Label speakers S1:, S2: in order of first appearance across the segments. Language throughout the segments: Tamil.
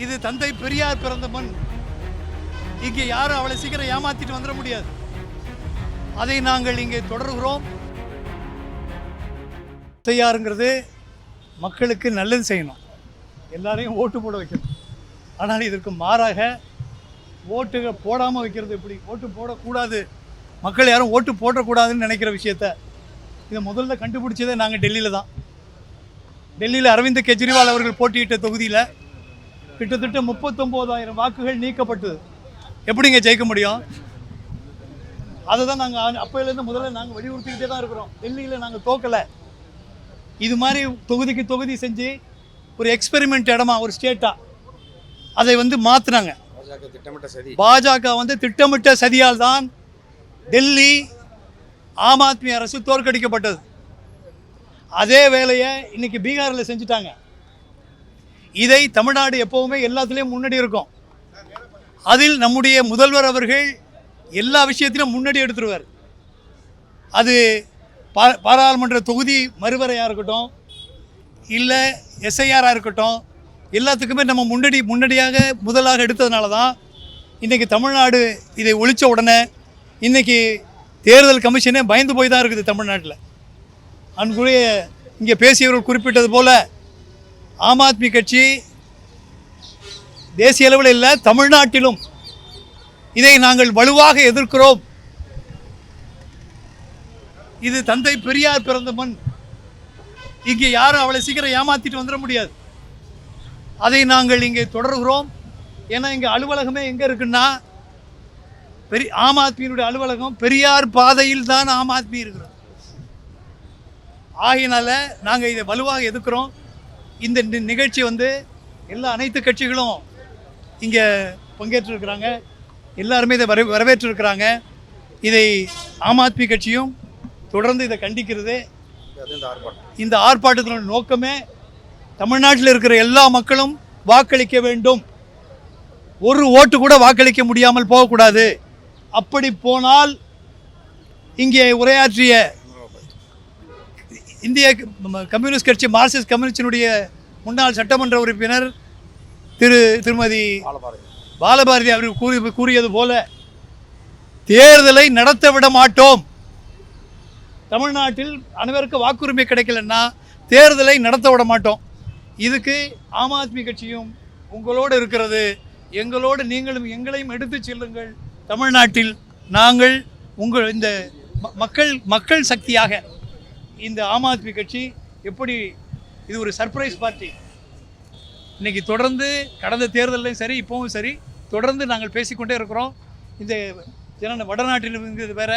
S1: இது தந்தை பெரியார் பிறந்த மண். இங்கே யாரும் அவளை சீக்கிரம் ஏமாத்திட்டு வந்துட முடியாது. அதை நாங்கள் இங்கே தொடர்கிறோம். செய்யாருங்கிறது மக்களுக்கு நல்லது செய்யணும், எல்லாரையும் ஓட்டு போட வைக்கணும். ஆனால் இதற்கு மாறாக ஓட்டுகள் போடாமல் வைக்கிறது எப்படி? ஓட்டு போடக்கூடாது, மக்கள் யாரும் ஓட்டு போடக்கூடாதுன்னு நினைக்கிற விஷயத்த இதை முதல்ல கண்டுபிடிச்சதே நாங்கள் டெல்லியில் தான். டெல்லியில் அரவிந்த் கெஜ்ரிவால் அவர்கள் போட்டியிட்ட தொகுதியில் கிட்டத்தட்ட 39,000 வாக்குகள் நீக்கப்பட்டது. எப்படிங்க ஜெயிக்க முடியும்? அதை தான் நாங்கள் அப்போலேருந்து முதல்ல நாங்கள் வலியுறுத்திக்கிட்டே தான் இருக்கிறோம். டெல்லியில் நாங்கள் தோக்கலை. இது மாதிரி தொகுதிக்கு தொகுதி செஞ்சு ஒரு எக்ஸ்பெரிமெண்ட் இடமா, ஒரு ஸ்டேட்டாக அதை மாற்றினாங்க. பாஜக திட்டமிட்ட சதியால் தான் டெல்லி ஆம் ஆத்மி அரசு தோற்கடிக்கப்பட்டது. அதே வேலையை இன்னைக்கு பீகாரில் செஞ்சுட்டாங்க. இதை தமிழ்நாடு எப்போவுமே எல்லாத்துலேயும் முன்னாடி இருக்கும். அதில் நம்முடைய முதல்வர் அவர்கள் எல்லா விஷயத்திலும் முன்னாடி எடுத்துருவார். அது பாராளுமன்ற தொகுதி மறுவரையாக இருக்கட்டும், இல்லை எஸ்ஐஆராக இருக்கட்டும், எல்லாத்துக்குமே நம்ம முன்னாடியாக முதலாக எடுத்ததுனால தான் இன்றைக்கி தமிழ்நாடு இதை ஒழித்த உடனே இன்றைக்கி தேர்தல் கமிஷனே பயந்து போய் தான் இருக்குது தமிழ்நாட்டில். அன்றைய இங்கே பேசியவர்கள் குறிப்பிட்டது போல் ஆம் ஆத்மி கட்சி தேசிய அளவில் இல்லை, தமிழ்நாட்டிலும் இதை நாங்கள் வலுவாக எதிர்க்கிறோம். இது தந்தை பெரியார் பிறந்த மண். இங்கே யாரும் அவளை சீக்கிரம் ஏமாத்திட்டு வந்துட முடியாது. அதை நாங்கள் இங்கே தொடர்கிறோம். ஏன்னா இங்கே அலுவலகமே எங்கே இருக்குன்னா, ஆம் ஆத்மியினுடைய அலுவலகம் பெரியார் பாதையில் தான் ஆம் ஆத்மி இருக்கிறோம். ஆகையினால நாங்கள் இதை வலுவாக எதிர்க்கிறோம். இந்த நிகழ்ச்சி அனைத்து கட்சிகளும் இங்கே பங்கேற்றிருக்கிறாங்க, எல்லாருமே இதை வரவேற்றிருக்கிறாங்க. இதை ஆம் ஆத்மி கட்சியும் தொடர்ந்து இதை கண்டிக்கிறது. இந்த ஆர்ப்பாட்டத்தினுடைய நோக்கமே தமிழ்நாட்டில் இருக்கிற எல்லா மக்களும் வாக்களிக்க வேண்டும். ஒரு ஓட்டு கூட வாக்களிக்க முடியாமல் போகக்கூடாது. அப்படி போனால் இங்கே உரையாற்றிய இந்திய கம்யூனிஸ்ட் கட்சி, மார்க்சிஸ்ட் கம்யூனிஸ்டினுடைய முன்னாள் சட்டமன்ற உறுப்பினர் திருமதி பாலபாரதி அவர்கள் கூறியது போல தேர்தலை நடத்த விட மாட்டோம். தமிழ்நாட்டில் அனைவருக்கும் வாக்குரிமை கிடைக்கலன்னா தேர்தலை நடத்த விட மாட்டோம். இதுக்கு ஆம் ஆத்மி கட்சியும் உங்களோடு இருக்கிறது. எங்களோடு நீங்களும் எங்களையும் எடுத்து செல்லுங்கள். தமிழ்நாட்டில் நாங்கள் இந்த மக்கள் சக்தியாக இந்த ஆம் ஆத்மி கட்சி எப்படி இது ஒரு சர்ப்ரைஸ் பார்ட்டி. இன்றைக்கி தொடர்ந்து கடந்த தேர்தலையும் சரி, இப்போவும் சரி, தொடர்ந்து நாங்கள் பேசிக்கொண்டே இருக்கிறோம். இந்த வடநாட்டில் வேற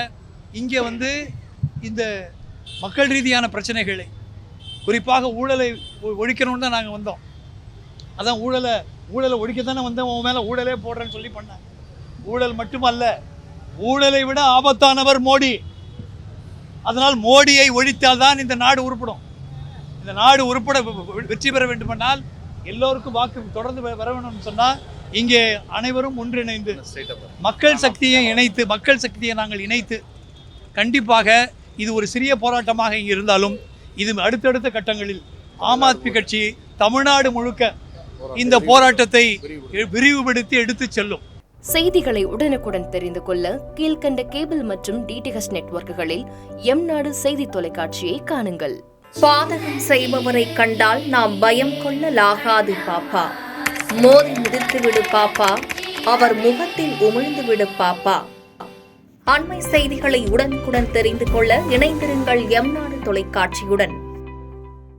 S1: இங்கே இந்த மக்கள் ரீதியான பிரச்சனைகளை, குறிப்பாக ஊழலை ஒழிக்கணும்னு தான் நாங்கள் வந்தோம். அதான் ஊழலை ஒழிக்கத்தானே வந்தோம். உன் மேலே ஊழலே போடுறேன்னு சொல்லி பண்ணேன். ஊழல் மட்டுமல்ல, ஊழலை விட ஆபத்தானவர் மோடி. அதனால் மோடியை ஒழித்தால் தான் இந்த நாடு உருப்படும். இந்த நாடு உருப்பட வெற்றி பெற வேண்டுமென்றால் எல்லோருக்கும் வாக்கு தொடர்ந்து வர வேணும்னு சொன்னால் இங்கே அனைவரும் ஒன்றிணைந்து மக்கள் சக்தியை நாங்கள் இணைத்து கண்டிப்பாக இது ஒரு சிறிய போராட்டமாக இங்கே இருந்தாலும் இது அடுத்தடுத்த கட்டங்களில் ஆம் ஆத்மி கட்சி தமிழ்நாடு முழுக்க இந்த போராட்டத்தை விரிவுபடுத்தி எடுத்து செல்லும்.
S2: செய்திகளை உடனுக்குடன் தெரிந்து கொள்ள கீழ்கண்ட கேபிள் மற்றும் டிடிஹெச் நெட்வொர்க்குகளில் எம்நாடு செய்தி தொலைக்காட்சியை காணுங்கள்.
S3: பாதகம் செய்பவரை கண்டால் நாம் பயம் கொள்ளலாகாது பாப்பா. மோதி மிதித்து விடு பாப்பா, அவர் முகத்தில் உமிழ்ந்து விடு பாப்பா. அண்மை செய்திகளை உடனுக்குடன் தெரிந்து கொள்ள இணைந்திருங்கள் எம்நாடு தொலைக்காட்சியுடன்.